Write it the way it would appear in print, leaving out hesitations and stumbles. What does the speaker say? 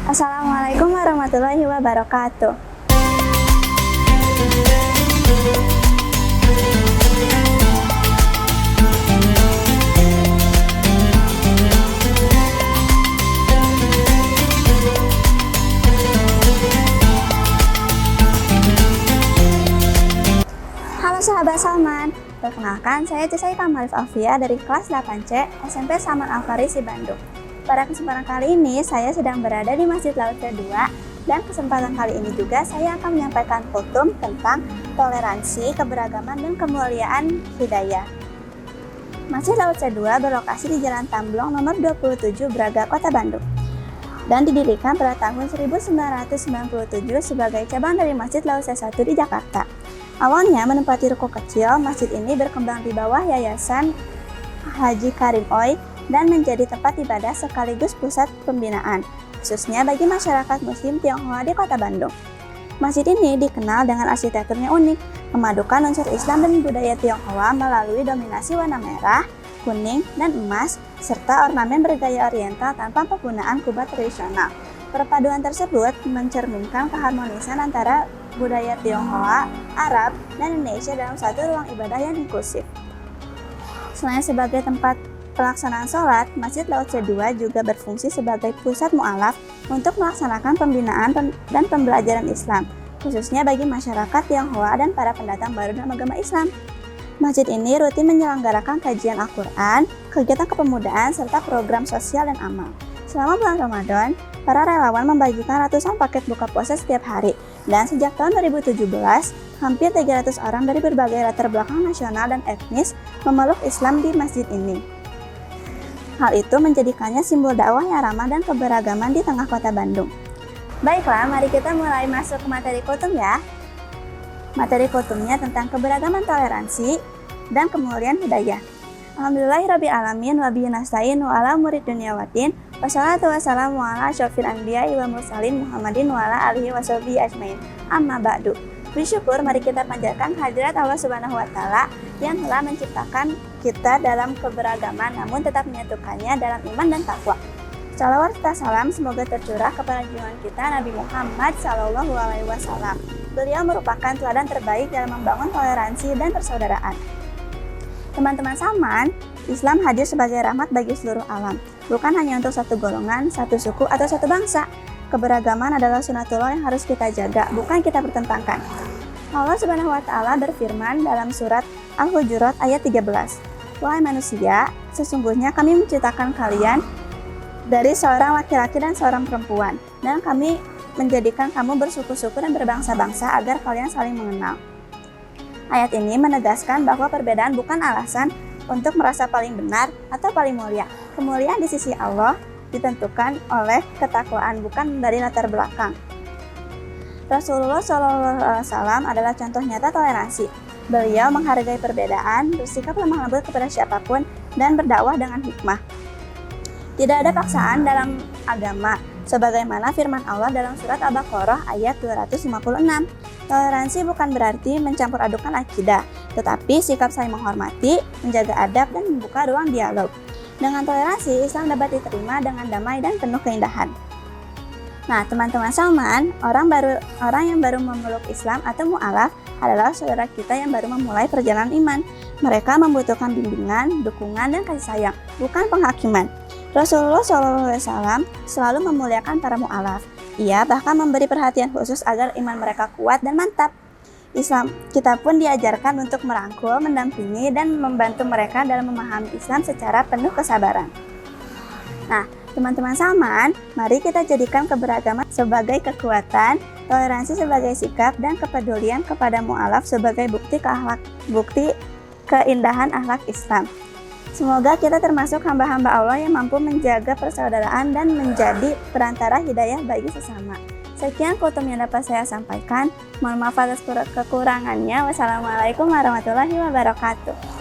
Assalamualaikum warahmatullahi wabarakatuh. Halo sahabat Salman, perkenalkan saya Cisaika Malif Alfia dari kelas 8C SMP Salman Al-Farisi Bandung. Pada kesempatan kali ini saya sedang berada di Masjid Laut C2 dan kesempatan kali ini juga saya akan menyampaikan kultum tentang toleransi, keberagaman, dan kemuliaan hidayah. Masjid Laut C2 berlokasi di Jalan Tamblong nomor 27 Braga, Kota Bandung dan didirikan pada tahun 1997 sebagai cabang dari Masjid Laut C1 di Jakarta. Awalnya menempati ruko kecil, masjid ini berkembang di bawah Yayasan Haji Karim Oi dan menjadi tempat ibadah sekaligus pusat pembinaan, khususnya bagi masyarakat Muslim Tionghoa di Kota Bandung. Masjid ini dikenal dengan arsitekturnya unik, memadukan unsur Islam dan budaya Tionghoa melalui dominasi warna merah, kuning, dan emas, serta ornamen bergaya oriental tanpa penggunaan kubah tradisional. Perpaduan tersebut mencerminkan keharmonisan antara budaya Tionghoa, Arab, dan Indonesia dalam satu ruang ibadah yang inklusif. Selain sebagai tempat pelaksanaan sholat, Masjid Laut C2 juga berfungsi sebagai pusat mu'alaf untuk melaksanakan pembinaan dan pembelajaran Islam, khususnya bagi masyarakat Tionghoa dan para pendatang baru dalam agama Islam. Masjid ini rutin menyelenggarakan kajian Al-Quran, kegiatan kepemudaan, serta program sosial dan amal. Selama bulan Ramadan, para relawan membagikan ratusan paket buka puasa setiap hari, dan sejak tahun 2017, hampir 300 orang dari berbagai latar belakang nasional dan etnis memeluk Islam di masjid ini. Hal itu menjadikannya simbol dakwah yang ramah dan keberagaman di tengah kota Bandung. Baiklah, mari kita mulai masuk ke materi kultum ya. Materi kultumnya tentang keberagaman toleransi dan kemuliaan hidayah. Alhamdulillahirrabbilalamin wa bihi nasta'in wa ala murid dunya waddin. Wassalatu wassalamu ala asyrofil anbiya'i wa mursalin Muhammadin wa ala alihi wa sahbihi ajmain. Amma ba'du. Bersyukur, mari kita panjatkan hadirat Allah Subhanahu wa Ta'ala yang telah menciptakan kita dalam keberagaman namun tetap menyatukannya dalam iman dan takwa. Shalawat serta salam semoga tercurah kepada junjungan kita Nabi Muhammad SAW. Beliau merupakan teladan terbaik dalam membangun toleransi dan persaudaraan. Teman-teman Salman, Islam hadir sebagai rahmat bagi seluruh alam, bukan hanya untuk satu golongan, satu suku, atau satu bangsa. Keberagaman adalah sunatullah yang harus kita jaga, bukan kita pertentangkan. Allah Subhanahu wa Ta'ala berfirman dalam surat Al-Hujurat ayat 13. Wahai manusia, sesungguhnya kami menciptakan kalian dari seorang laki-laki dan seorang perempuan, dan kami menjadikan kamu bersuku-suku dan berbangsa-bangsa agar kalian saling mengenal. Ayat ini menegaskan bahwa perbedaan bukan alasan untuk merasa paling benar atau paling mulia. Kemuliaan di sisi Allah ditentukan oleh ketakwaan, bukan dari latar belakang. Rasulullah SAW adalah contoh nyata toleransi. Beliau menghargai perbedaan, bersikap lemah lembut kepada siapapun, dan berdakwah dengan hikmah. Tidak ada paksaan dalam agama, sebagaimana firman Allah dalam surat Al-Baqarah ayat 256. Toleransi bukan berarti mencampur adukan akidah, tetapi sikap saling menghormati, menjaga adab, dan membuka ruang dialog. Dengan toleransi, Islam dapat diterima dengan damai dan penuh keindahan. Nah, teman-teman Salman, orang yang baru memeluk Islam atau mu'alaf adalah saudara kita yang baru memulai perjalanan iman. Mereka membutuhkan bimbingan, dukungan, dan kasih sayang, bukan penghakiman. Rasulullah SAW selalu memuliakan para mu'alaf. Ia bahkan memberi perhatian khusus agar iman mereka kuat dan mantap. Islam kita pun diajarkan untuk merangkul, mendampingi, dan membantu mereka dalam memahami Islam secara penuh kesabaran. Nah, teman-teman Salman, mari kita jadikan keberagaman sebagai kekuatan, toleransi sebagai sikap, dan kepedulian kepada mu'alaf sebagai bukti keindahan akhlak Islam. Semoga kita termasuk hamba-hamba Allah yang mampu menjaga persaudaraan dan menjadi perantara hidayah bagi sesama. Sekian kultum yang dapat saya sampaikan. Mohon maaf atas kekurangannya. Wassalamualaikum warahmatullahi wabarakatuh.